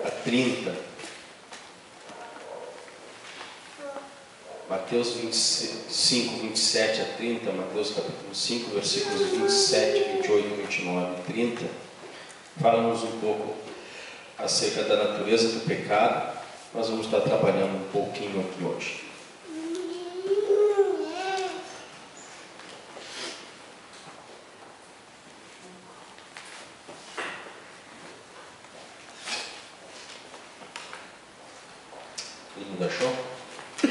a 30. Mateus 25, 27 a 30, Mateus capítulo 5, versículos 27, 28, 29 e 30, fala-nos um pouco acerca da natureza do pecado. Nós vamos estar trabalhando um pouquinho aqui hoje. Todo mundo achou?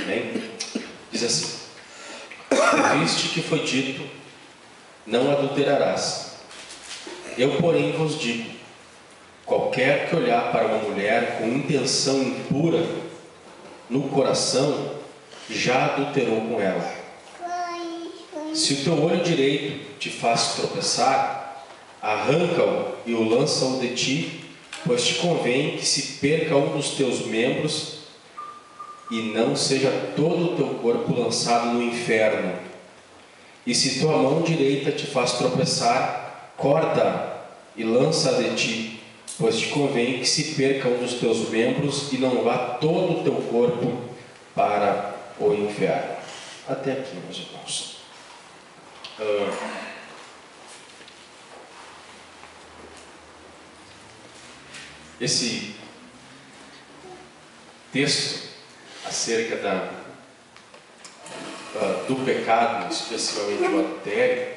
Bem? Diz assim: ouviste que foi dito, não adulterarás. Eu, porém, vos digo, qualquer que olhar para uma mulher com intenção impura no coração, já adulterou com ela. Se o teu olho direito te faz tropeçar, arranca-o e o lança-o de ti, pois te convém que se perca um dos teus membros e não seja todo o teu corpo lançado no inferno. E se tua mão direita te faz tropeçar, corta-a e lança-a de ti, pois te convém que se perca um dos teus membros e não vá todo o teu corpo para o inferno. Até aqui, meus irmãos. Esse texto acerca do pecado, especialmente o adultério,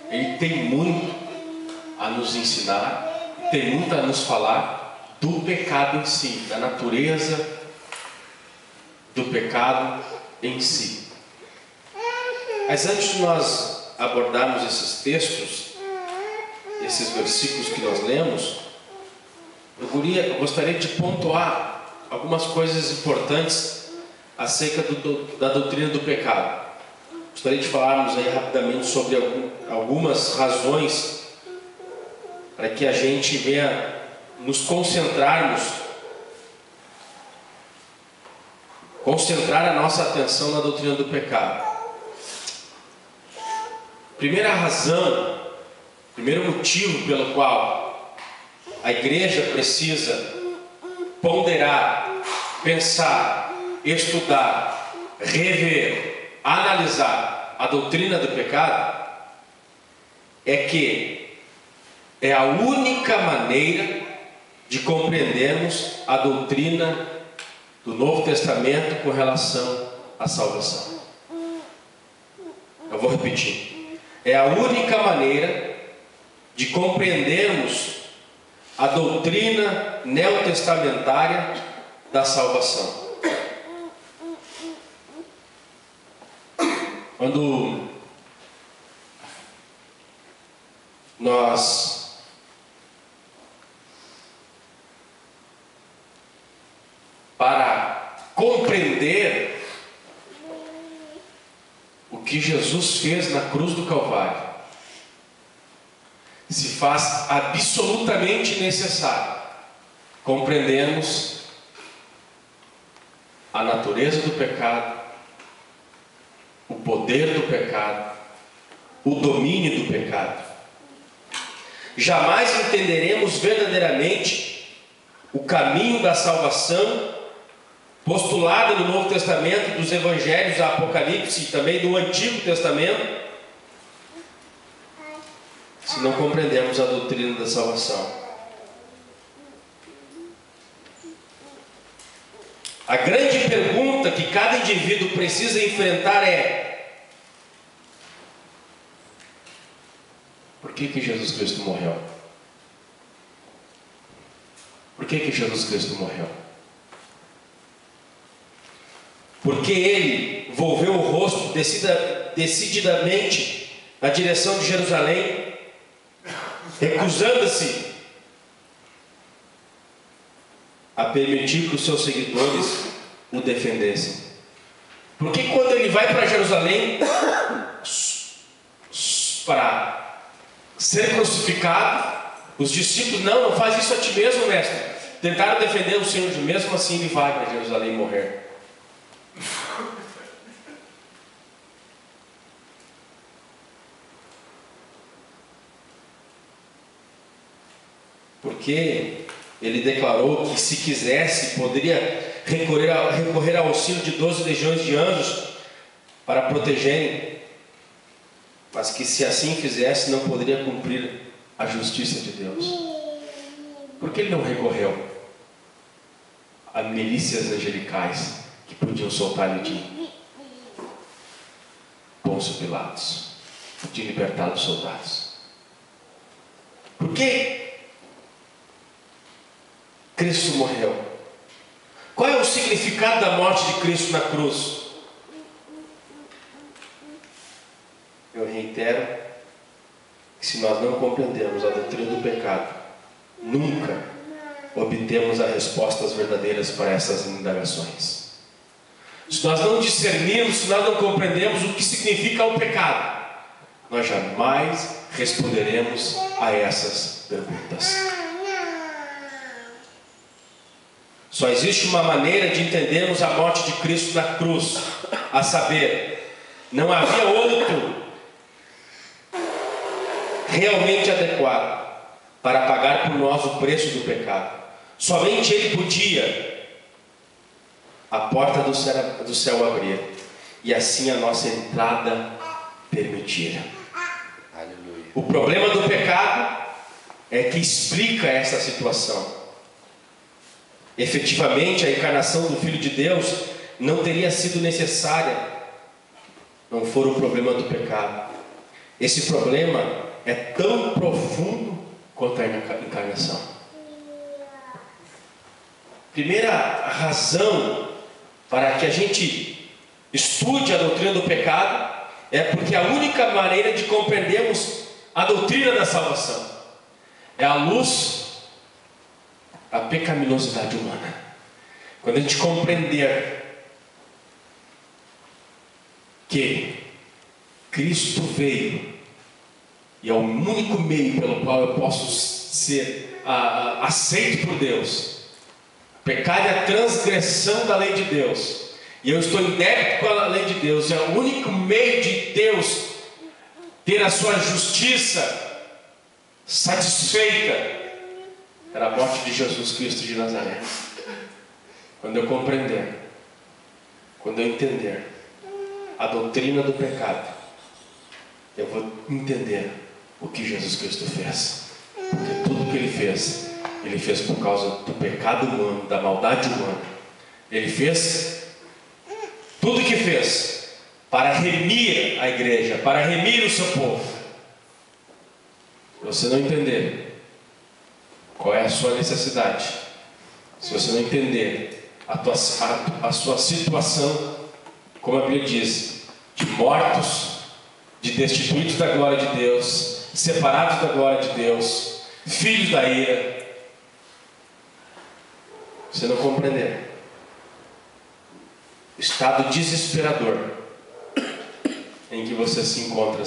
ele tem muito a nos ensinar, tem muito a nos falar do pecado em si, da natureza do pecado em si. Mas antes de nós abordarmos esses textos, esses versículos que nós lemos, eu gostaria de pontuar algumas coisas importantes acerca da doutrina do pecado. Gostaria de falarmos aí rapidamente sobre algumas razões para que a gente venha nos concentrar a nossa atenção na doutrina do pecado. Primeira razão, primeiro motivo pelo qual a igreja precisa ponderar, pensar, estudar, rever, analisar a doutrina do pecado, é que é a única maneira de compreendermos a doutrina do Novo Testamento com relação à salvação. Eu vou repetir. É a única maneira de compreendermos a doutrina neotestamentária da salvação. Quando nós para compreender o que Jesus fez na cruz do Calvário, se faz absolutamente necessário compreendermos a natureza do pecado, o poder do pecado, o domínio do pecado. Jamais entenderemos verdadeiramente o caminho da salvação postulado no Novo Testamento, dos Evangelhos, do Apocalipse e também do Antigo Testamento, se não compreendermos a doutrina da salvação. A grande pergunta que cada indivíduo precisa enfrentar é: por que Jesus Cristo morreu? Por que Jesus Cristo morreu? Porque Ele volveu o rosto decididamente na direção de Jerusalém, recusando-se a permitir que os seus seguidores o defendessem. Porque quando ele vai para Jerusalém para ser crucificado, os discípulos: não faz isso a ti mesmo, mestre. Tentaram defender o Senhor, mesmo assim ele vai para Jerusalém morrer. Porque ele declarou que, se quisesse, poderia recorrer ao auxílio de 12 legiões de anjos para protegerem, mas que, se assim fizesse, não poderia cumprir a justiça de Deus. Por que ele não recorreu a milícias angelicais que podiam soltar ele de Pôncio Pilatos, de libertar os soldados? Por que Cristo morreu? Qual é o significado da morte de Cristo na cruz? Eu reitero que, se nós não compreendermos a doutrina do pecado, nunca obtemos as respostas verdadeiras para essas indagações. Se nós não discernirmos, se nós não compreendemos o que significa o pecado, nós jamais responderemos a essas perguntas. Só existe uma maneira de entendermos a morte de Cristo na cruz, a saber, não havia outro realmente adequado para pagar por nós o preço do pecado. Somente Ele podia a porta do céu abrir e assim a nossa entrada permitir. Aleluia. O problema do pecado é que explica essa situação. Efetivamente, a encarnação do Filho de Deus não teria sido necessária, não for o problema do pecado. Esse problema é tão profundo quanto a encarnação. Primeira razão para que a gente estude a doutrina do pecado é porque a única maneira de compreendermos a doutrina da salvação é à luz da pecaminosidade humana. Quando a gente compreender que Cristo veio e é o único meio pelo qual eu posso ser aceito por Deus. Pecado é a transgressão da lei de Deus, e eu estou em débito com a lei de Deus. É o único meio de Deus ter a sua justiça satisfeita, era a morte de Jesus Cristo de Nazaré. Quando eu compreender, quando eu entender a doutrina do pecado, eu vou entender o que Jesus Cristo fez. Porque tudo que Ele fez por causa do pecado humano, da maldade humana. Ele fez tudo o que fez para remir a igreja, para remir o seu povo. Se você não entender qual é a sua necessidade, se você não entender a sua situação, como a Bíblia diz, de mortos, de destituídos da glória de Deus, separados da glória de Deus, filhos da ira, você não compreender, estado desesperador em que você se encontra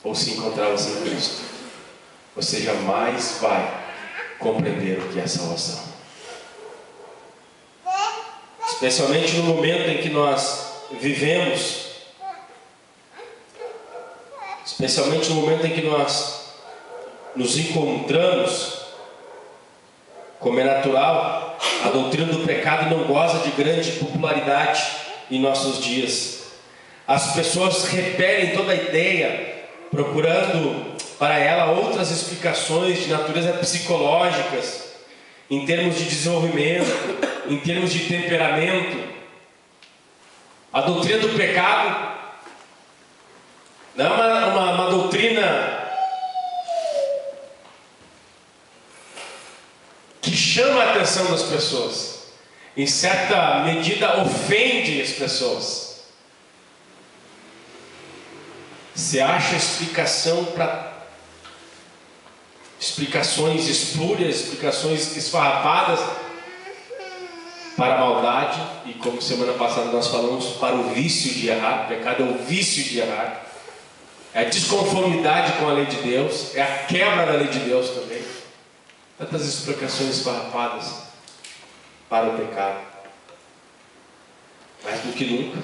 ou se encontrava sem Cristo, você jamais vai compreender o que é salvação. Especialmente no momento em que nós vivemos, especialmente no momento em que nós nos encontramos, como é natural, a doutrina do pecado não goza de grande popularidade em nossos dias. As pessoas repelem toda a ideia, procurando para ela outras explicações de natureza psicológicas, em termos de desenvolvimento, em termos de temperamento. A doutrina do pecado não é uma doutrina que chama a atenção das pessoas. Em certa medida ofende as pessoas. Você acha explicações espúrias, explicações esfarrapadas para a maldade, e como semana passada nós falamos, para o vício de errar. O pecado é o vício de errar, é a desconformidade com a lei de Deus, é a quebra da lei de Deus também. Tantas explicações esfarrapadas para o pecado. Mais do que nunca,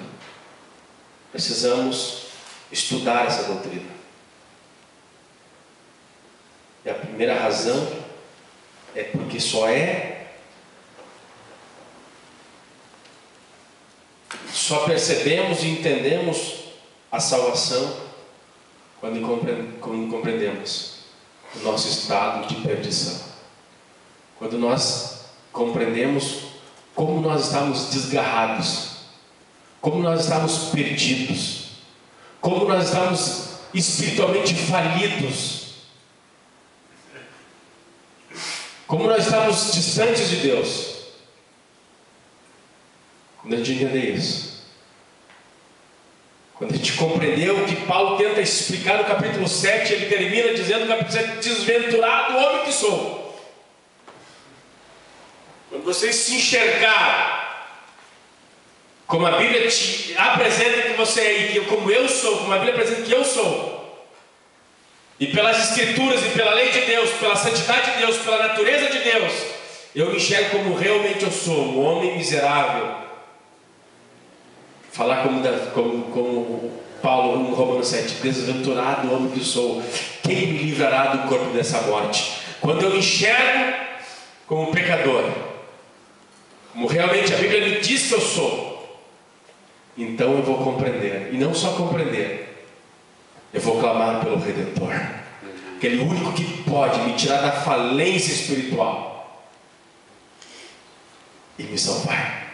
precisamos estudar essa doutrina. E a primeira razão é porque só percebemos e entendemos a salvação quando compreendemos o nosso estado de perdição. Quando nós compreendemos como nós estamos desgarrados, como nós estamos perdidos, como nós estamos espiritualmente falidos, como nós estamos distantes de Deus. Quando a gente entender isso, quando a gente compreendeu o que Paulo tenta explicar no capítulo 7, ele termina dizendo no capítulo 7: desventurado homem que sou. Quando vocês se enxergar como a Bíblia te apresenta que você é, e como eu sou, como a Bíblia apresenta que eu sou, e pelas Escrituras, e pela lei de Deus, pela santidade de Deus, pela natureza de Deus, eu me enxergo como realmente eu sou, um homem miserável. Falar como Paulo em Romanos 7: desventurado homem que sou, quem me livrará do corpo dessa morte? Quando eu me enxergo como pecador, como realmente a Bíblia me diz que eu sou, então eu vou compreender, e não só compreender, eu vou clamar pelo Redentor, aquele único que pode me tirar da falência espiritual e me salvar.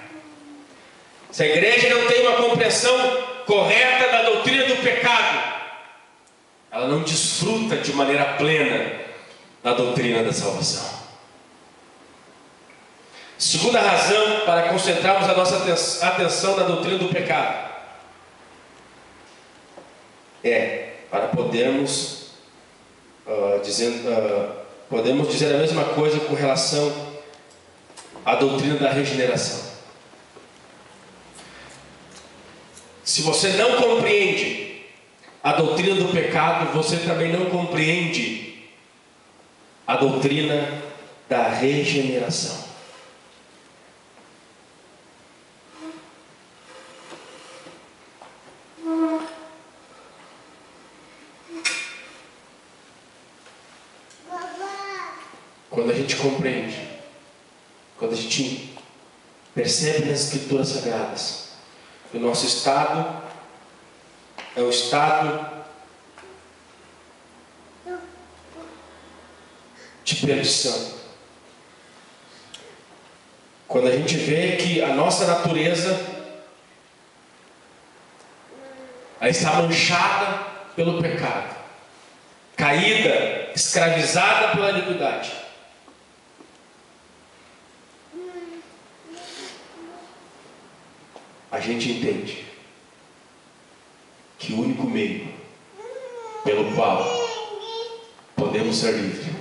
Se a igreja não tem uma compreensão correta da doutrina do pecado, ela não desfruta de maneira plena da doutrina da salvação. Segunda razão para concentrarmos a nossa atenção na doutrina do pecado é para podermos dizer a mesma coisa com relação à doutrina da regeneração. Se você não compreende a doutrina do pecado, você também não compreende a doutrina da regeneração. Quando a gente compreende, quando a gente percebe nas Escrituras Sagradas, o nosso estado é um estado de perdição. Quando a gente vê que a nossa natureza ela está manchada pelo pecado, caída, escravizada pela iniquidade, a gente entende que o único meio pelo qual podemos ser livres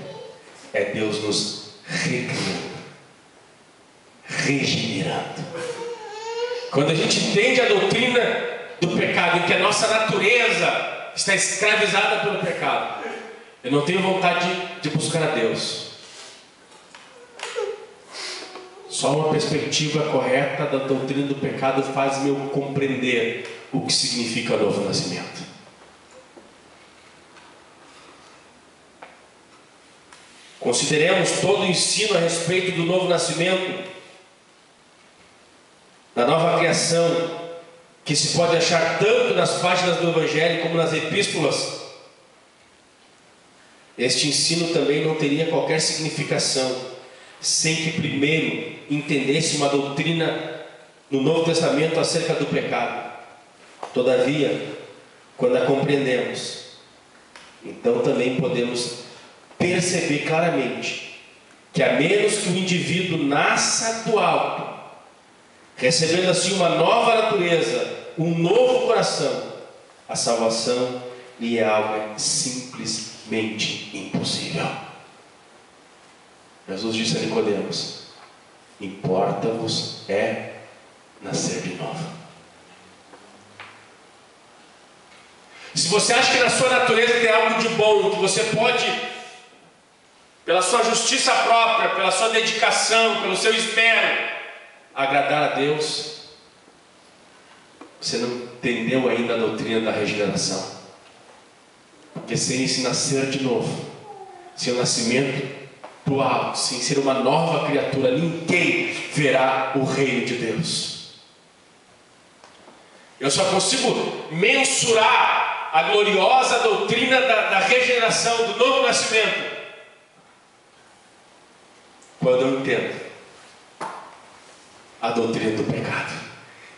é Deus nos recriando, regenerando. Quando a gente entende a doutrina do pecado, em que a nossa natureza está escravizada pelo pecado, eu não tenho vontade de buscar a Deus. Só uma perspectiva correta da doutrina do pecado faz-me eu compreender o que significa novo nascimento. Consideremos todo o ensino a respeito do novo nascimento, da nova criação, que se pode achar tanto nas páginas do Evangelho como nas epístolas. Este ensino também não teria qualquer significação sem que primeiro entendesse uma doutrina no Novo Testamento acerca do pecado. Todavia, quando a compreendemos, então também podemos perceber claramente que a menos que o indivíduo nasça do alto, recebendo assim uma nova natureza, um novo coração, a salvação lhe é algo simplesmente impossível. Jesus disse a Nicodemos: importa-vos é nascer de novo. Se você acha que na sua natureza tem algo de bom, que você pode, pela sua justiça própria, pela sua dedicação, pelo seu esmero, agradar a Deus, você não entendeu ainda a doutrina da regeneração. Porque sem esse nascer de novo, sem o nascimento para o alto, sem ser uma nova criatura, ninguém verá o reino de Deus. Eu só consigo mensurar a gloriosa doutrina da regeneração, do novo nascimento, quando eu entendo a doutrina do pecado,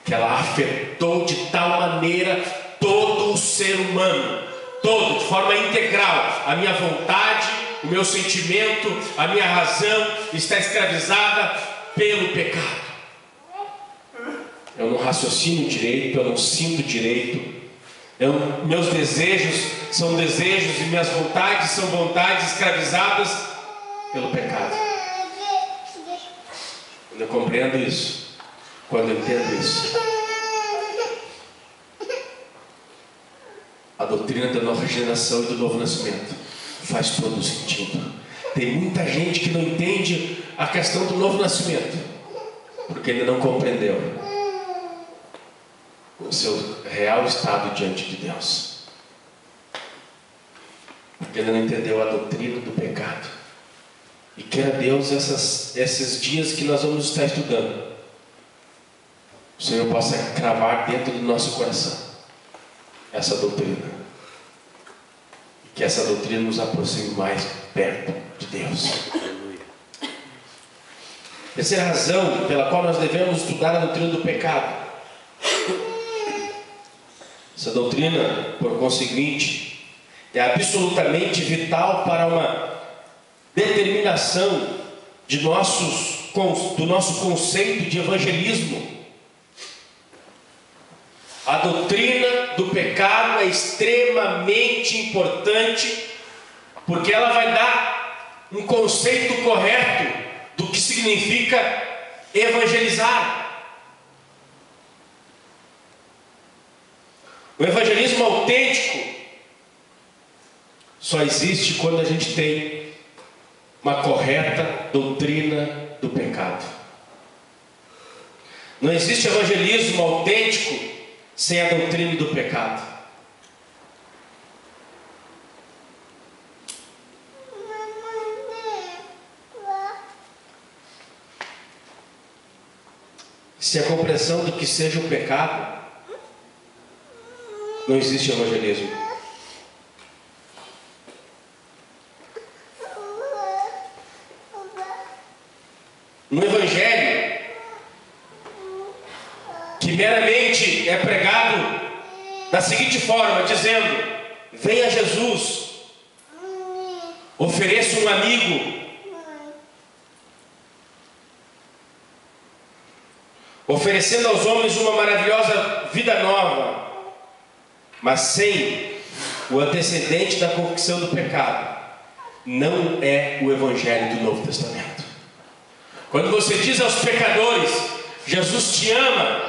que ela afetou de tal maneira todo o ser humano, todo, de forma integral. A minha vontade, o meu sentimento, a minha razão está escravizada pelo pecado. Eu não raciocino direito, eu não sinto direito, meus desejos são desejos e minhas vontades são vontades escravizadas pelo pecado. Quando eu compreendo isso, quando eu entendo isso, a doutrina da nova regeneração e do novo nascimento faz todo sentido. Tem muita gente que não entende a questão do novo nascimento, porque ainda não compreendeu o seu real estado diante de Deus, porque ainda não entendeu a doutrina do pecado. E queira Deus, esses dias que nós vamos estar estudando, o Senhor possa cravar dentro do nosso coração essa doutrina, e que essa doutrina nos aproxime mais perto de Deus. Terceira razão pela qual nós devemos estudar a doutrina do pecado. Essa doutrina, por conseguinte, é absolutamente vital para uma determinação do nosso conceito de evangelismo. A doutrina do pecado é extremamente importante, porque ela vai dar um conceito correto do que significa evangelizar. O evangelismo autêntico só existe quando a gente tem uma correta doutrina do pecado. Não existe evangelismo autêntico sem a doutrina do pecado. Se a compreensão do que seja o pecado, não existe evangelismo. No evangelho, que meramente é pregado da seguinte forma, dizendo: venha Jesus, ofereça um amigo, oferecendo aos homens uma maravilhosa vida nova, mas sem o antecedente da convicção do pecado, não é o evangelho do Novo Testamento. Quando você diz aos pecadores: Jesus te ama,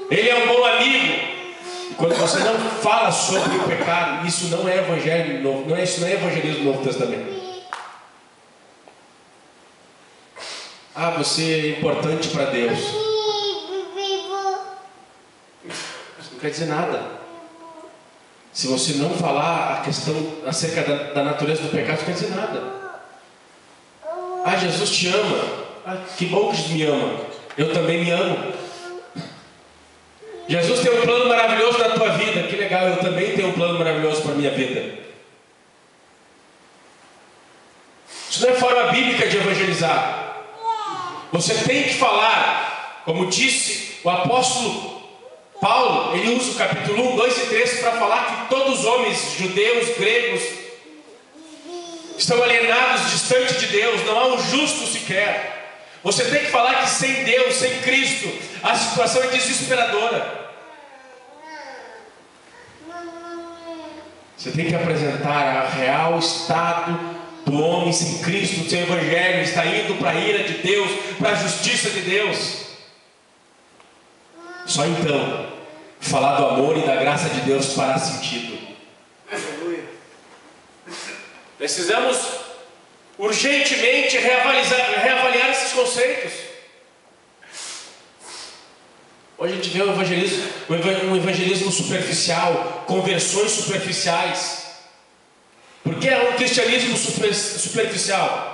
Ele é um bom amigo, e quando você não fala sobre o pecado, isso não é evangelho novo, isso não é evangelismo do Novo Testamento. Ah, você é importante para Deus. Isso não quer dizer nada. Se você não falar a questão acerca da natureza do pecado, isso não quer dizer nada. Ah, Jesus te ama. Ah, que bom que Jesus me ama. Eu também me amo. Jesus tem um plano maravilhoso na tua vida. Que legal, eu também tenho um plano maravilhoso para a minha vida. Isso não é forma bíblica de evangelizar. Você tem que falar, como disse o apóstolo Paulo, ele usa o capítulo 1, 2 e 3 para falar que todos os homens, judeus, gregos, estão alienados, distante de Deus, não há um justo sequer. Você tem que falar que sem Deus, sem Cristo, a situação é desesperadora. Você tem que apresentar o real estado do homem sem Cristo. O seu evangelho está indo para a ira de Deus, para a justiça de Deus. Só então, falar do amor e da graça de Deus fará sentido. Precisamos urgentemente reavaliar esses conceitos. Hoje a gente vê um evangelismo superficial, conversões superficiais. Por que é um cristianismo superficial?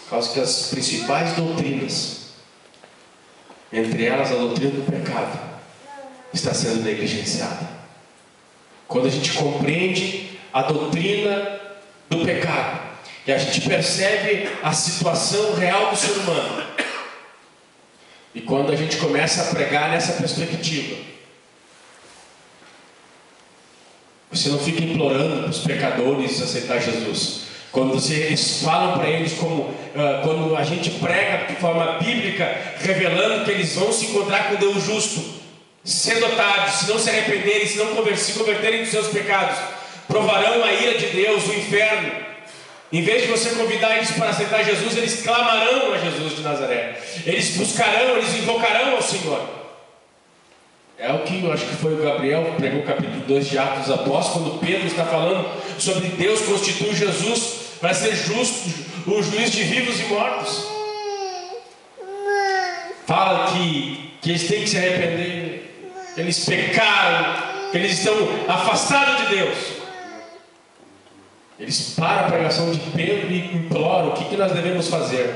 Por causa que as principais doutrinas, entre elas a doutrina do pecado, está sendo negligenciada. Quando a gente compreende a doutrina do pecado e a gente percebe a situação real do ser humano, e quando a gente começa a pregar nessa perspectiva, você não fica implorando para os pecadores aceitar Jesus. Quando eles falam para eles quando a gente prega de forma bíblica, revelando que eles vão se encontrar com Deus justo, sendo otários, se não se arrependerem, se não se converterem dos seus pecados, provarão a ira de Deus, o inferno. Em vez de você convidar eles para aceitar Jesus, eles clamarão a Jesus de Nazaré. Eles buscarão, eles invocarão ao Senhor. É o que eu acho que foi o Gabriel que pregou o capítulo 2 de Atos dos Apóstolos, quando Pedro está falando sobre Deus constitui Jesus para ser justo, o juiz de vivos e mortos. Fala que eles têm que se arrepender, que eles pecaram, que eles estão afastados de Deus. Eles param a pregação de Pedro e imploram: o que nós devemos fazer?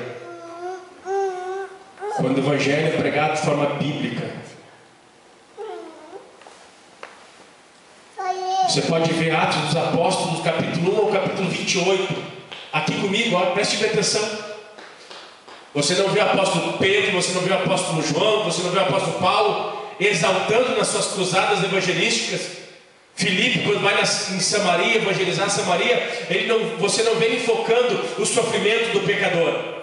Quando o Evangelho é pregado de forma bíblica, você pode ver Atos dos Apóstolos, capítulo 1 ao capítulo 28. Aqui comigo, ó, preste atenção. Você não vê o apóstolo Pedro, você não vê o apóstolo João, você não vê o apóstolo Paulo exaltando nas suas cruzadas evangelísticas. Filipe, quando vai em Samaria, evangelizar Samaria, você não vê ele focando o sofrimento do pecador.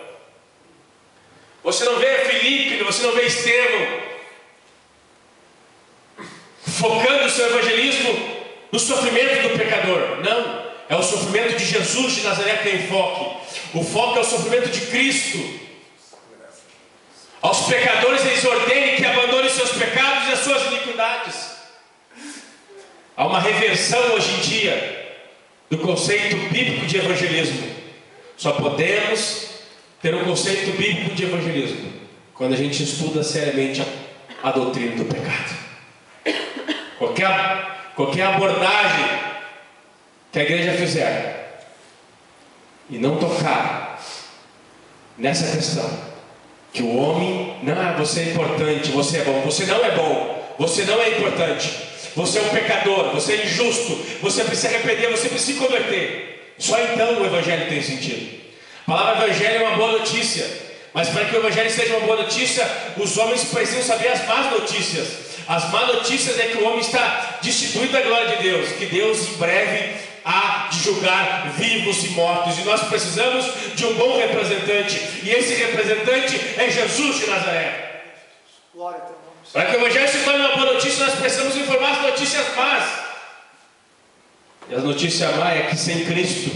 Você não vê Filipe, você não vê Estevão focando o seu evangelismo no sofrimento do pecador. Não, é o sofrimento de Jesus de Nazaré que é o foco. O foco é o sofrimento de Cristo. Aos pecadores eles ordenem que abandonem seus pecados e as suas iniquidades. Há uma reversão hoje em dia do conceito bíblico de evangelismo. Só podemos ter um conceito bíblico de evangelismo quando a gente estuda seriamente a doutrina do pecado. Qualquer abordagem que a igreja fizer e não tocar nessa questão, que o homem, não, você é importante, você é bom, você não é bom, você não é importante, você é um pecador, você é injusto, você precisa arrepender, você precisa se converter. Só então o evangelho tem sentido. A palavra evangelho é uma boa notícia, mas para que o evangelho seja uma boa notícia, os homens precisam saber as más notícias. As más notícias é que o homem está destituído da glória de Deus, que Deus em breve há de julgar vivos e mortos, e nós precisamos de um bom representante, e esse representante é Jesus de Nazaré. Glória a Deus. Para que o evangelho se torne uma boa notícia, nós precisamos informar as notícias más. E a notícia má é que sem Cristo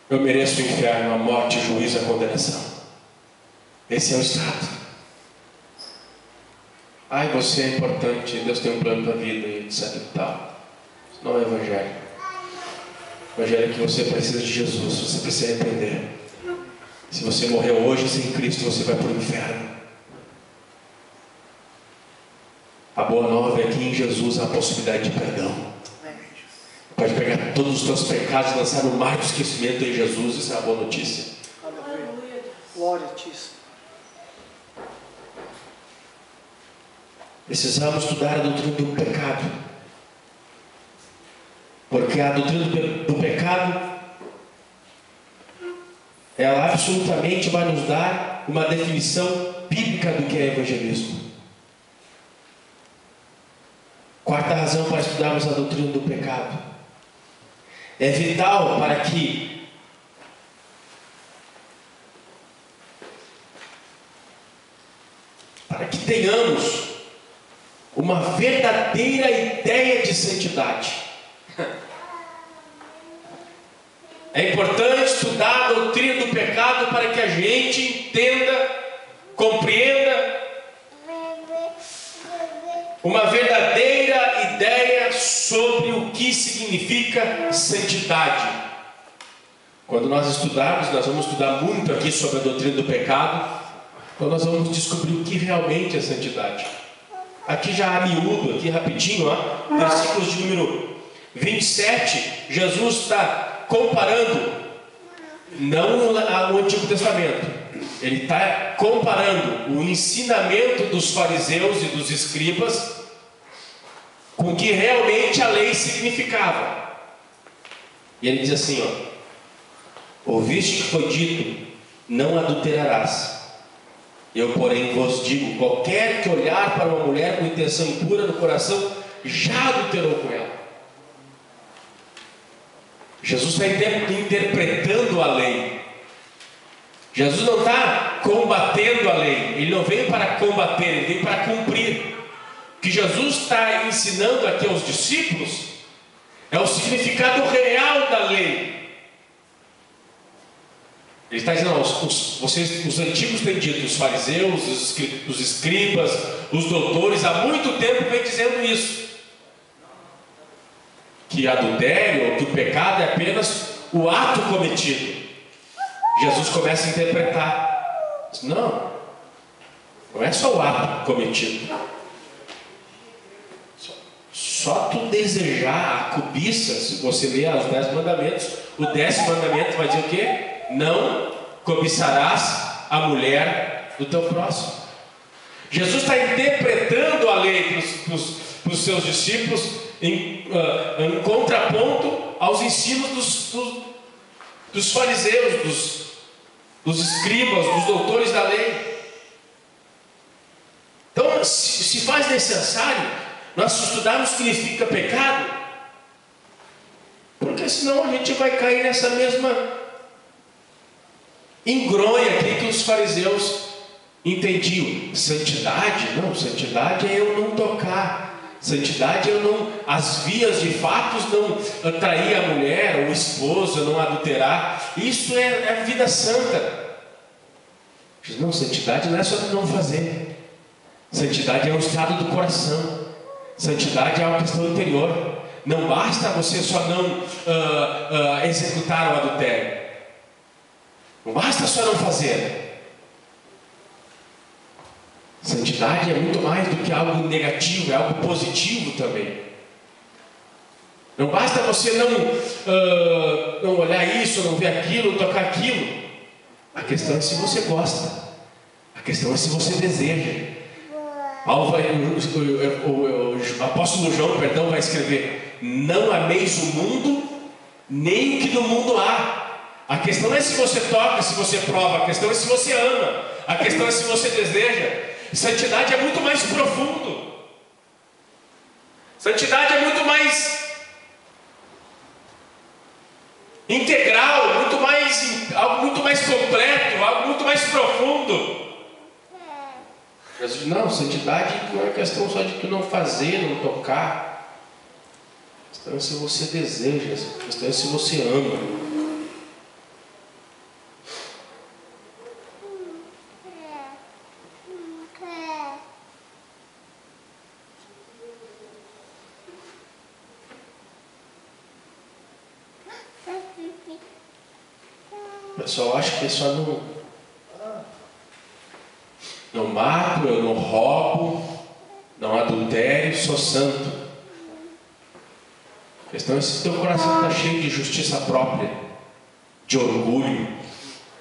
eu mereço o inferno, a morte, o juízo, a condenação. Esse é o estado. Ai, você é importante, Deus tem um plano para a vida, etc e tal. Isso não é evangelho. O evangelho é que você precisa de Jesus, você precisa arrepender. Se você morreu hoje sem Cristo, você vai para o inferno. A boa nova é que em Jesus há a possibilidade de perdão. Pode pegar todos os teus pecados e lançar no mar do esquecimento em Jesus. Isso é a boa notícia. Aleluia. Glória a Ti. Precisamos estudar a doutrina do pecado, porque a doutrina do pecado, ela absolutamente vai nos dar uma definição bíblica do que é evangelismo. Quarta razão para estudarmos a doutrina do pecado: é vital para que tenhamos uma verdadeira ideia de santidade. É importante estudar a doutrina do pecado para que a gente entenda, compreenda uma verdadeira ideia sobre o que significa santidade. Quando nós estudarmos, nós vamos estudar muito aqui sobre a doutrina do pecado, então nós vamos descobrir o que realmente é santidade. aqui já a miúdo, aqui rapidinho, ó, versículos de número 27, Jesus está comparando, não o Antigo Testamento, ele está comparando o ensinamento dos fariseus e dos escribas com o que realmente a lei significava. E ele diz assim, ó: ouviste que foi dito, não adulterarás. Eu, porém, vos digo, qualquer que olhar para uma mulher com intenção impura no coração, já adulterou com ela. Jesus está interpretando a lei. Jesus não está combatendo a lei. Ele não veio para combater, ele veio para cumprir. O que Jesus está ensinando aqui aos discípulos é o significado real da lei. Ele está dizendo, os antigos têm dito, os fariseus, os escribas, os doutores, há muito tempo vem dizendo isso, que adultério, ou que o pecado é apenas o ato cometido. Jesus começa a interpretar, não é só o ato cometido. Só tu desejar a cobiça, se você ler os 10 mandamentos, o 10º mandamento vai dizer o quê? Não cobiçarás a mulher do teu próximo. Jesus está interpretando a lei para os seus discípulos em contraponto aos ensinos dos fariseus, dos escribas, dos doutores da lei. Então, se faz necessário nós estudarmos o que significa pecado, porque senão a gente vai cair nessa mesma engronha aqui que os fariseus entendiam. Santidade? Não, santidade é eu não tocar. Santidade é eu não, as vias de fatos, não trair a mulher ou o esposo, não adulterar. Isso é a vida santa. Não, santidade não é só não fazer. Santidade é um estado do coração. Santidade é uma questão interior. Não basta você só não executar o adultério. Não basta só não fazer. Santidade é muito mais do que algo negativo, é algo positivo também. Não basta você não olhar isso, não ver aquilo, não tocar aquilo. A questão é se você gosta. A questão é se você deseja. O apóstolo João, vai escrever: não ameis o mundo, nem o que no mundo há. A questão não é se você toca, se você prova. A questão é se você ama. A questão é se você deseja. Santidade é muito mais profundo. Santidade é muito mais integral, algo muito mais completo, algo muito mais profundo. Jesus diz, não, santidade não é questão só de tu não fazer, não tocar. A questão é se você deseja, a questão é se você ama. O pessoal acha que é só não mato, eu não roubo, não adultério, sou santo. A questão é se teu coração está cheio de justiça própria, de orgulho,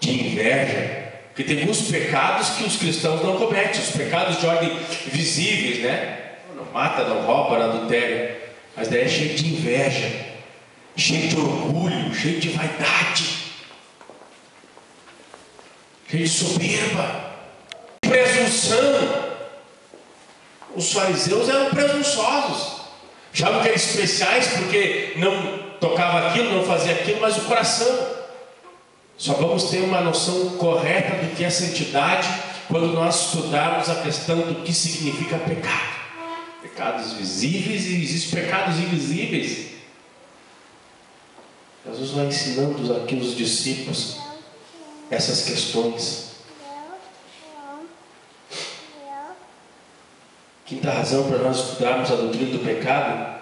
de inveja. Porque tem alguns pecados que os cristãos não cometem, os pecados de ordem visíveis, né? Não mata, não rouba, não adultério. Mas daí é cheio de inveja, cheio de orgulho, cheio de vaidade, cheio de soberba, presunção. Os fariseus eram presunçosos, achavam que eram especiais porque não tocava aquilo, não fazia aquilo, mas o coração. Só vamos ter uma noção correta do que é santidade quando nós estudarmos a questão do que significa pecado. Pecados visíveis e existem pecados invisíveis. Jesus vai ensinando aqui os discípulos essas questões. Quinta razão para nós estudarmos a doutrina do pecado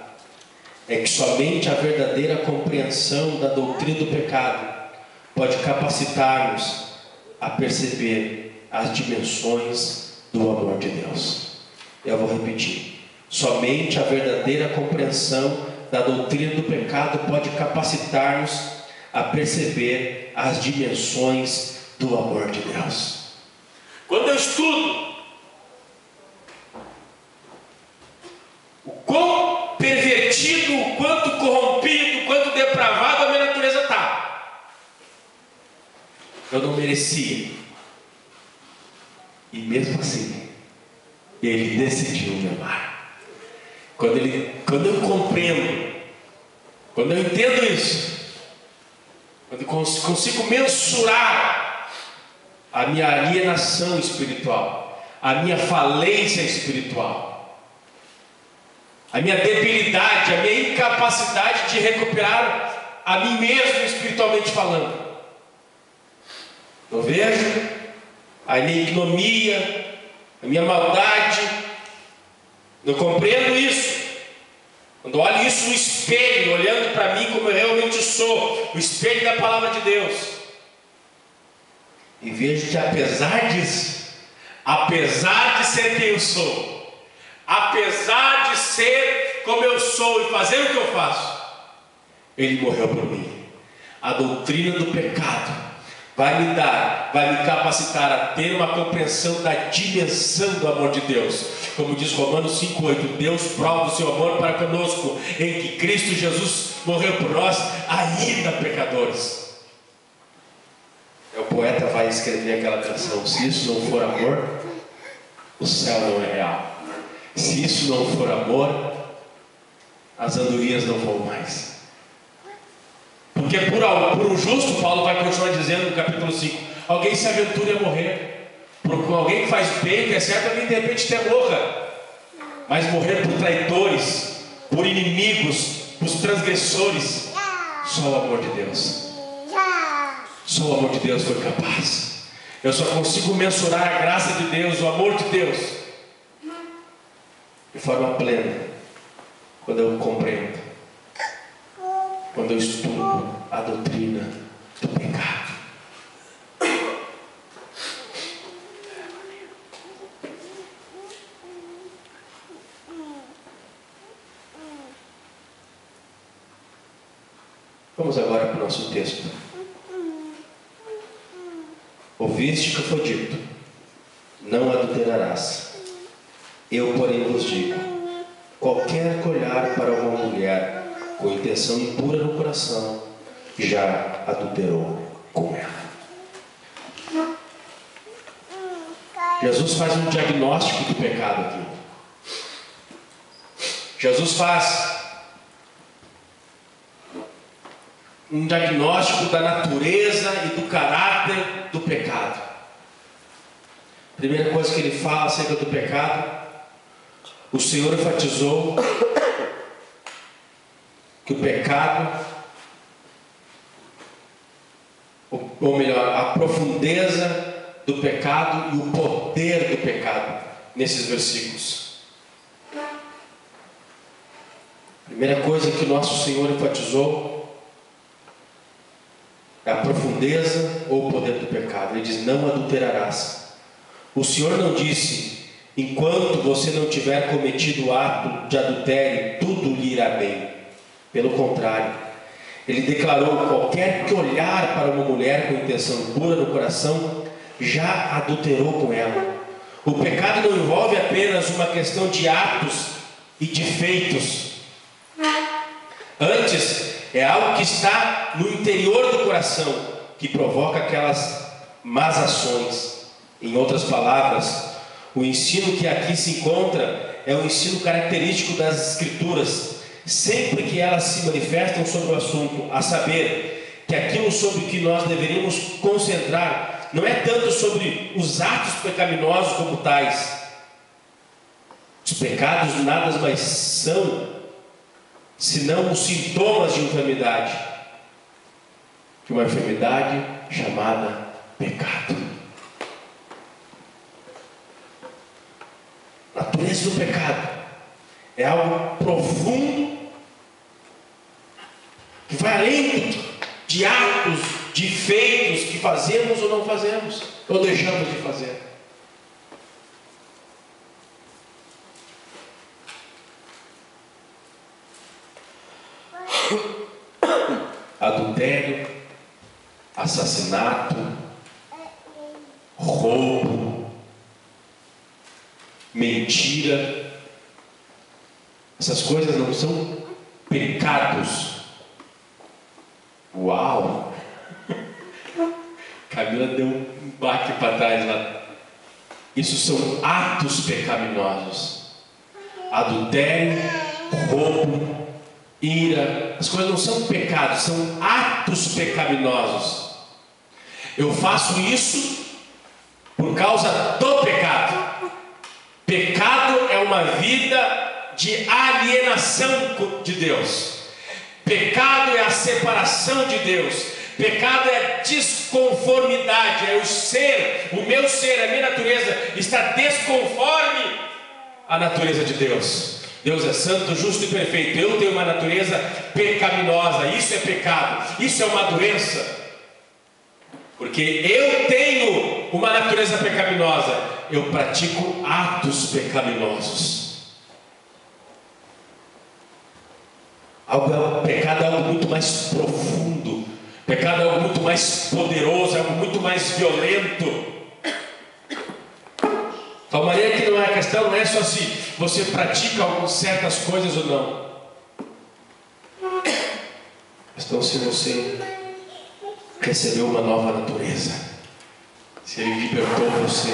é que somente a verdadeira compreensão da doutrina do pecado pode capacitar-nos a perceber as dimensões do amor de Deus. Eu vou repetir. Somente a verdadeira compreensão da doutrina do pecado pode capacitar-nos a perceber as dimensões do amor de Deus. Quando eu estudo o quão pervertido, o quanto corrompido, o quanto depravado a minha natureza está, eu não merecia, e mesmo assim Ele decidiu me amar. Quando eu compreendo, quando eu entendo isso, quando eu consigo mensurar a minha alienação espiritual, a minha falência espiritual, a minha debilidade, a minha incapacidade de recuperar a mim mesmo espiritualmente falando, eu vejo a minha ignomia, a minha maldade, eu compreendo isso. Quando eu olho isso no espelho, olhando para mim como eu realmente sou, o espelho da palavra de Deus, e vejo que apesar disso, apesar de ser quem eu sou, apesar de ser como eu sou e fazer o que eu faço, Ele morreu por mim. A doutrina do pecado vai me capacitar a ter uma compreensão da dimensão do amor de Deus. Como diz Romanos 5,8, Deus prova o seu amor para conosco, em que Cristo Jesus morreu por nós, ainda pecadores. O poeta vai escrever aquela canção: se isso não for amor, o céu não é real. Se isso não for amor, as andorinhas não vão mais. Porque por um justo, Paulo vai continuar dizendo no capítulo 5, alguém se aventura a morrer. Por alguém que faz bem, que é certo, alguém de repente até morra. Mas morrer por traidores, por inimigos, por transgressores, só o amor de Deus. Só o amor de Deus foi capaz. Eu só consigo mensurar a graça de Deus, o amor de Deus, de forma plena, quando eu compreendo, quando eu estudo a doutrina do pecado. Vamos agora para o nosso texto. Ouviste que foi dito: não adulterarás. Eu, porém, vos digo: qualquer que olhar para uma mulher com intenção impura no coração, já adulterou com ela. Jesus faz um diagnóstico do pecado aqui. Jesus faz um diagnóstico da natureza e do caráter do pecado. Primeira coisa que ele fala acerca do pecado, o Senhor enfatizou que o pecado, ou melhor, a profundeza do pecado e o poder do pecado nesses versículos. Primeira coisa que o nosso Senhor enfatizou é a profundeza ou o poder do pecado. Ele diz: não adulterarás. O Senhor não disse: enquanto você não tiver cometido o ato de adultério, tudo lhe irá bem. Pelo contrário, Ele declarou: qualquer que olhar para uma mulher com intenção pura no coração, já adulterou com ela. O pecado não envolve apenas uma questão de atos e de feitos. Antes, é algo que está no interior do coração, que provoca aquelas más ações. Em outras palavras, o ensino que aqui se encontra é um ensino característico das Escrituras, sempre que elas se manifestam sobre o assunto, a saber, que aquilo sobre que nós deveríamos concentrar não é tanto sobre os atos pecaminosos como tais. Os pecados nada mais são senão os sintomas de enfermidade, de uma enfermidade chamada pecado. A natureza do pecado é algo profundo, que vai além de atos, de feitos que fazemos ou não fazemos, ou deixamos de fazer. assassinato, roubo, mentira. Essas coisas não são pecados. Uau! Camila deu um baque para trás lá. Isso são atos pecaminosos. Adultério, roubo, ira. As coisas não são pecados, são atos pecaminosos. Eu faço isso por causa do pecado. Pecado é uma vida de alienação de Deus. Pecado é a separação de Deus. Pecado é desconformidade. É o meu ser, a minha natureza está desconforme à natureza de Deus. Deus é santo, justo e perfeito. Eu tenho uma natureza pecaminosa. Isso é pecado. Isso é uma doença. Porque eu tenho uma natureza pecaminosa. Eu pratico atos pecaminosos. Pecado é algo muito mais profundo. Pecado é algo muito mais poderoso, é algo muito mais violento. De tal maneira que a questão não é só se você pratica certas coisas ou não. A questão é se você recebeu uma nova natureza. Se Ele libertou você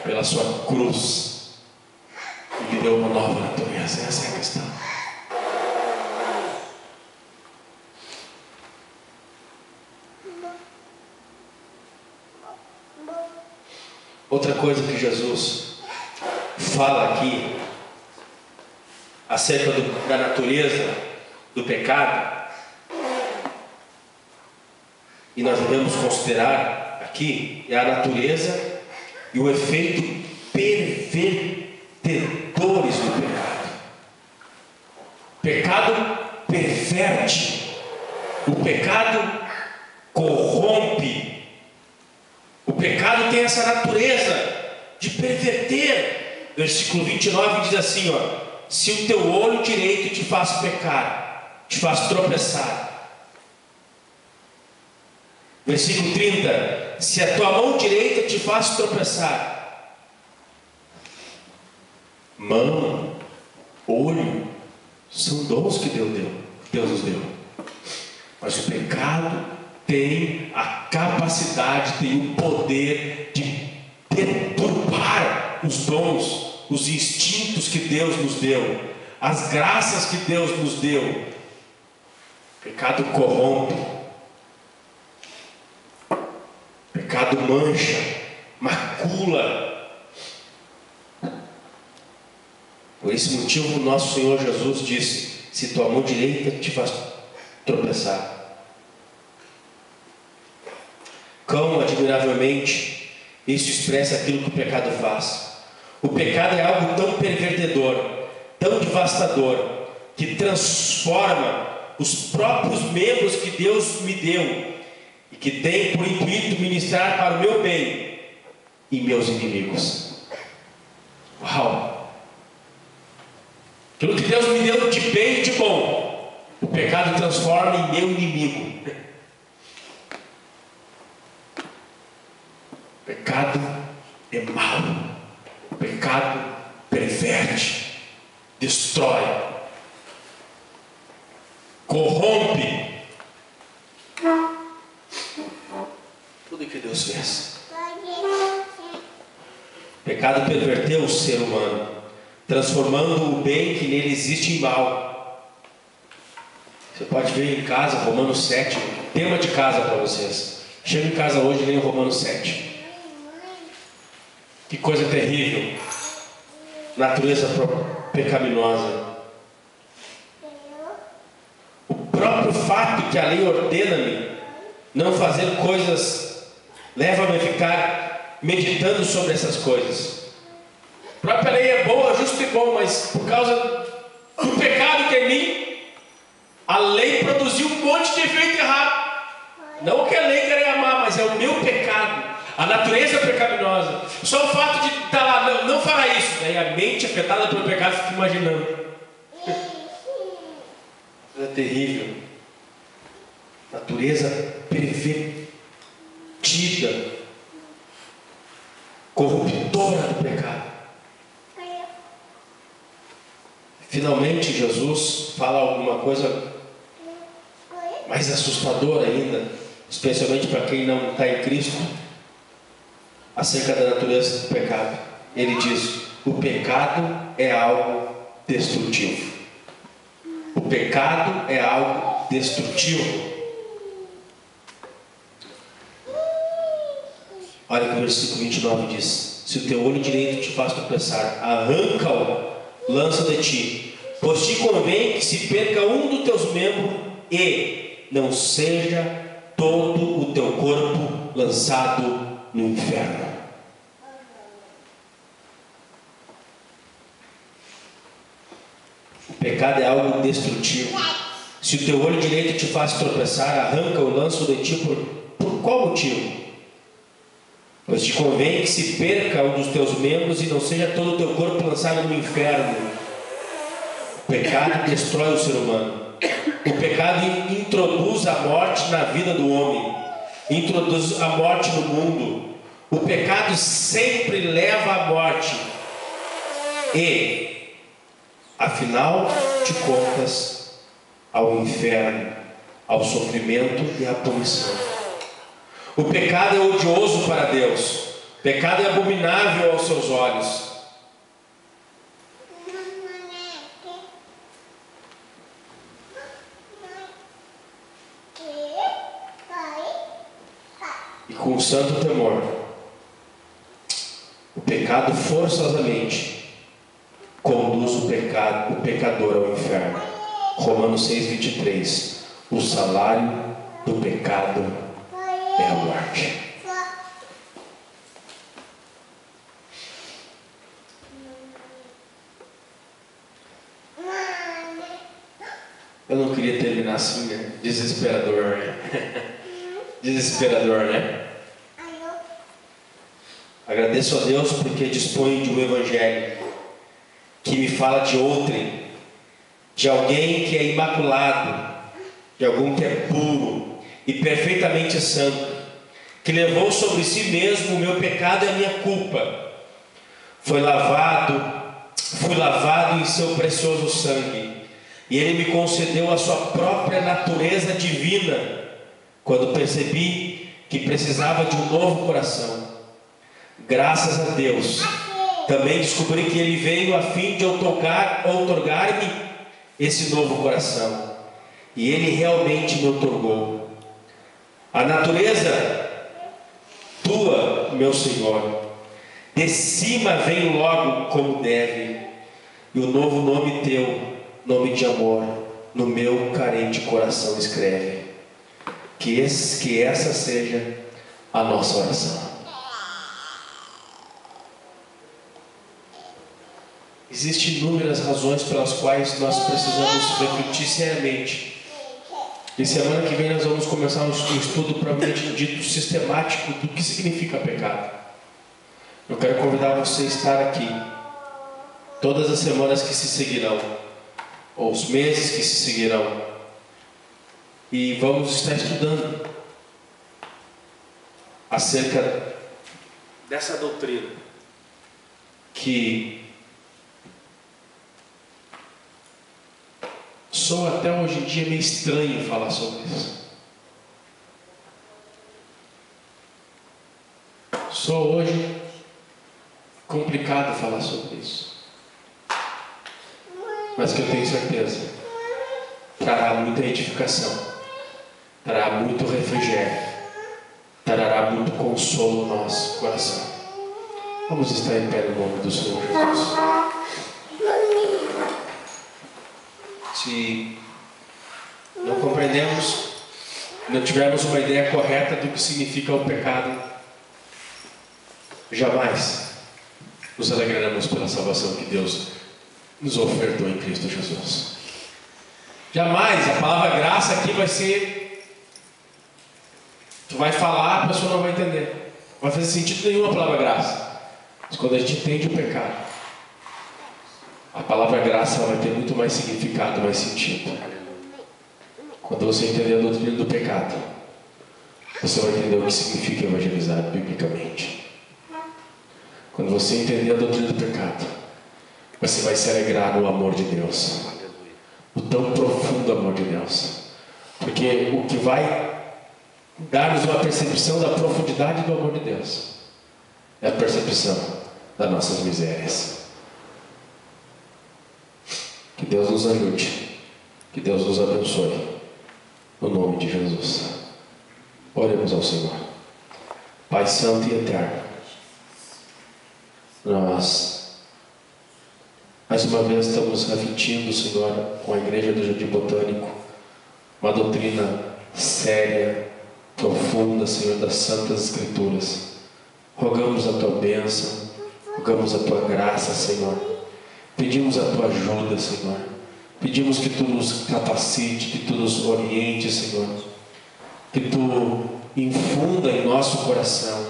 pela sua cruz e lhe deu uma nova natureza. Essa é a questão. Outra coisa que Jesus fala aqui acerca da natureza do pecado, e nós devemos considerar aqui, é a natureza e o efeito pervertedores do pecado. O pecado perverte, o pecado corrompe. O pecado tem essa natureza de perverter. Versículo 29 diz assim, se o teu olho direito te faz pecar, te faz tropeçar. Versículo 30, se a tua mão direita te faz tropeçar. Mão, olho, são dons que Deus nos deu. Mas o pecado tem a capacidade, tem o poder de deturpar os dons, os instintos que Deus nos deu, as graças que Deus nos deu. O pecado corrompe, o pecado mancha, macula. Por esse motivo, o nosso Senhor Jesus disse: se tua mão direita te faz tropeçar. Quão admiravelmente isso expressa aquilo que o pecado faz. O pecado é algo tão pervertedor, tão devastador, que transforma os próprios membros que Deus me deu e que tem por intuito ministrar para o meu bem em meus inimigos. Uau! Aquilo que Deus me deu de bem e de bom, o pecado transforma em meu inimigo. O pecado é mau. O pecado perverte, destrói, corrompe tudo que Deus fez. O pecado perverteu o ser humano, transformando o bem que nele existe em mal. Você pode ver em casa, Romanos 7, tema de casa para vocês. Chega em casa hoje e leia Romanos 7. Que coisa terrível. Natureza pecaminosa. O próprio fato que a lei ordena-me não fazer coisas leva-me a ficar meditando sobre essas coisas. A própria lei é boa, justo e bom, mas por causa do pecado que é em mim, a lei produziu um monte de efeito errado. Não que a lei queira amar, mas é o meu pecado. A natureza pecaminosa. Só o fato de estar lá, não fará isso. Daí a mente afetada pelo pecado fica imaginando. É terrível. Natureza corruptida, corruptora do pecado. Finalmente Jesus fala alguma coisa mais assustadora ainda, especialmente para quem não está em Cristo, acerca da natureza do pecado. Ele diz: o pecado é algo destrutivo. O pecado é algo destrutivo. Olha que o versículo 29 diz: se o teu olho direito te faz tropeçar, arranca-o, lança de ti, pois te convém que se perca um dos teus membros e não seja todo o teu corpo lançado no inferno. O pecado é algo destrutivo. Se o teu olho direito te faz tropeçar, arranca-o, lança-o de ti. Por qual motivo? Pois te convém que se perca um dos teus membros e não seja todo o teu corpo lançado no inferno. O pecado destrói o ser humano. O pecado introduz a morte na vida do homem, introduz a morte no mundo. O pecado sempre leva à morte e, afinal de contas, ao inferno, ao sofrimento e à punição. O pecado é odioso para Deus. O pecado é abominável aos seus olhos. E com santo temor, o pecado forçosamente conduz o pecador ao inferno. Romanos 6:23. O salário do pecado é a morte. Eu não queria terminar assim, né? Desesperador, né? Desesperador, né? Agradeço a Deus porque dispõe de um evangelho que me fala de outrem, de alguém que é imaculado, de alguém que é puro e perfeitamente santo, que levou sobre si mesmo o meu pecado e a minha culpa. Fui lavado em seu precioso sangue, e Ele me concedeu a sua própria natureza divina, quando percebi que precisava de um novo coração. Graças a Deus, também descobri que Ele veio a fim de outorgar-me esse novo coração, e Ele realmente me outorgou. A natureza tua, meu Senhor, de cima vem logo como deve, e o novo nome teu, nome de amor, no meu carente coração escreve. Que essa seja a nossa oração. Existem inúmeras razões pelas quais nós precisamos refletir seriamente. E semana que vem nós vamos começar um estudo propriamente dito sistemático do que significa pecado. Eu quero convidar você a estar aqui todas as semanas que se seguirão, ou os meses que se seguirão, e vamos estar estudando acerca dessa doutrina que soa até hoje em dia meio estranho falar sobre isso. Soa hoje complicado falar sobre isso, mas que eu tenho certeza trará muita edificação, trará muito refrigério, trará muito consolo no nosso coração. Vamos estar em pé no nome do Senhor Jesus. Se não compreendemos, não tivermos uma ideia correta do que significa o pecado, jamais nos alegraremos pela salvação que Deus nos ofertou em Cristo Jesus. Jamais. A palavra graça aqui vai ser, tu vai falar, a pessoa não vai entender, não vai fazer sentido nenhum a palavra graça. Mas quando a gente entende o pecado, a palavra graça vai ter muito mais significado, mais sentido. Quando você entender a doutrina do pecado, você vai entender o que significa evangelizar biblicamente. Quando você entender a doutrina do pecado, você vai se alegrar no amor de Deus, o tão profundo amor de Deus, porque o que vai dar-nos uma percepção da profundidade do amor de Deus é a percepção das nossas misérias. Que Deus nos ajude, que Deus nos abençoe, no nome de Jesus. Oremos ao Senhor. Pai Santo e Eterno, nós mais uma vez estamos refletindo, Senhor, com a Igreja do Jardim Botânico, uma doutrina séria, profunda, Senhor, das Santas Escrituras. Rogamos a Tua bênção, rogamos a Tua graça, Senhor. Pedimos a Tua ajuda, Senhor. Pedimos que Tu nos capacite, que Tu nos oriente, Senhor. Que Tu infunda em nosso coração,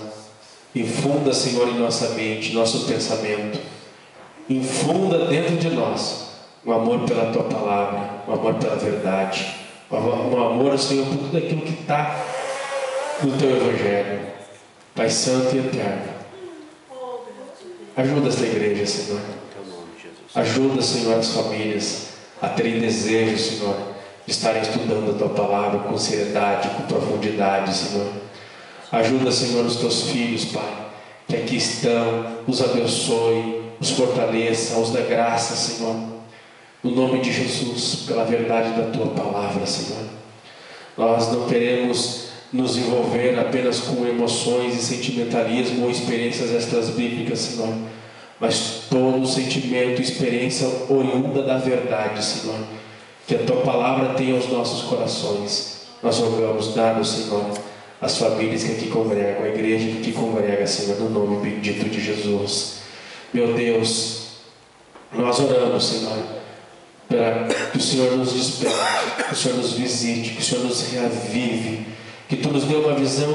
infunda, Senhor, em nossa mente, nosso pensamento. Infunda dentro de nós o amor pela Tua palavra, o amor pela verdade, o amor, Senhor, por tudo aquilo que está no Teu Evangelho. Pai Santo e Eterno, ajuda esta igreja, Senhor. Ajuda, Senhor, as famílias a terem desejo, Senhor, de estarem estudando a Tua palavra com seriedade, com profundidade, Senhor. Ajuda, Senhor, os Teus filhos, Pai, que aqui estão, os abençoe, os fortaleça, os dê graça, Senhor, no nome de Jesus, pela verdade da Tua palavra, Senhor. Nós não queremos nos envolver apenas com emoções e sentimentalismo ou experiências extras bíblicas, Senhor, mas todo sentimento e experiência oriunda da verdade, Senhor, que a Tua palavra tenha aos nossos corações. Nós rogamos, dá-nos, Senhor, as famílias que aqui congregam, a igreja que aqui congrega, Senhor, no nome bendito de Jesus. Meu Deus, nós oramos, Senhor, para que o Senhor nos desperte, que o Senhor nos visite, que o Senhor nos reavive, que Tu nos dê uma visão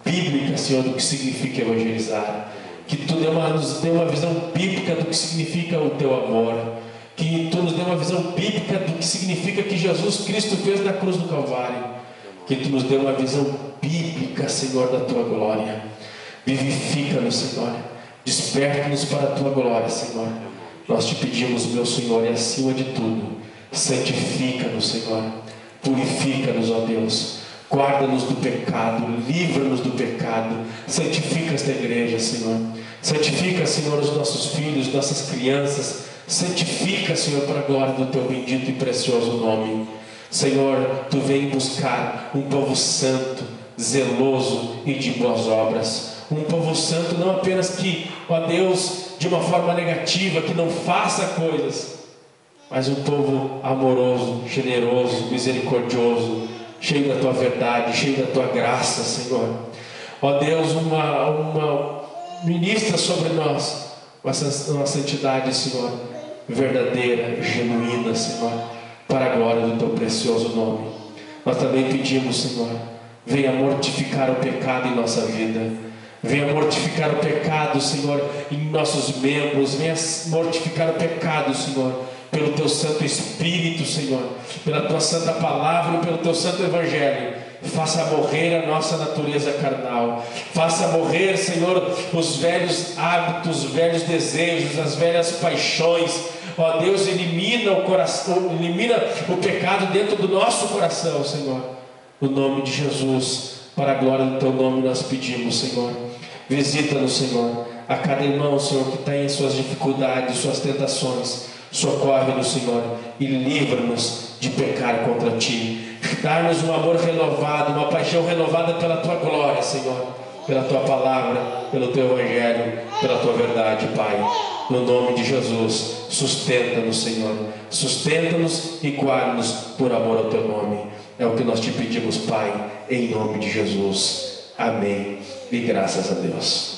bíblica, Senhor, do que significa evangelizar, que Tu nos dê uma visão bíblica do que significa o Teu amor, que Tu nos dê uma visão bíblica do que significa que Jesus Cristo fez na cruz do Calvário, que Tu nos dê uma visão bíblica, Senhor, da Tua glória. Vivifica-nos, Senhor, desperta-nos para a Tua glória, Senhor. Nós Te pedimos, meu Senhor, e acima de tudo, santifica-nos, Senhor, purifica-nos, ó Deus. Guarda-nos do pecado, livra-nos do pecado, santifica esta igreja, Senhor. Santifica, Senhor, os nossos filhos, nossas crianças. Santifica, Senhor, para a glória do Teu bendito e precioso nome. Senhor, Tu vem buscar um povo santo, zeloso e de boas obras. Um povo santo não apenas que, ó Deus, de uma forma negativa, que não faça coisas, mas um povo amoroso, generoso, misericordioso, cheio da Tua verdade, cheio da Tua graça, Senhor. Ó Deus, ministra sobre nós uma santidade, Senhor, verdadeira, genuína, Senhor, para a glória do Teu precioso nome. Nós também pedimos, Senhor, venha mortificar o pecado em nossa vida. Venha mortificar o pecado, Senhor, em nossos membros. Venha mortificar o pecado, Senhor, pelo Teu Santo Espírito, Senhor, pela Tua Santa Palavra e pelo Teu Santo Evangelho. Faça morrer a nossa natureza carnal. Faça morrer, Senhor, os velhos hábitos, os velhos desejos, as velhas paixões. Ó Deus, elimina o pecado dentro do nosso coração, Senhor. No nome de Jesus, para a glória do Teu nome nós pedimos, Senhor. Visita-nos, Senhor, a cada irmão, Senhor, que está em suas dificuldades, suas tentações. Socorre-nos, Senhor, e livra-nos de pecar contra Ti. Dá-nos um amor renovado, uma paixão renovada pela Tua glória, Senhor, pela Tua palavra, pelo Teu Evangelho, pela Tua verdade, Pai. No nome de Jesus, sustenta-nos, Senhor. Sustenta-nos e guarda-nos por amor ao Teu nome. É o que nós Te pedimos, Pai, em nome de Jesus. Amém. E graças a Deus.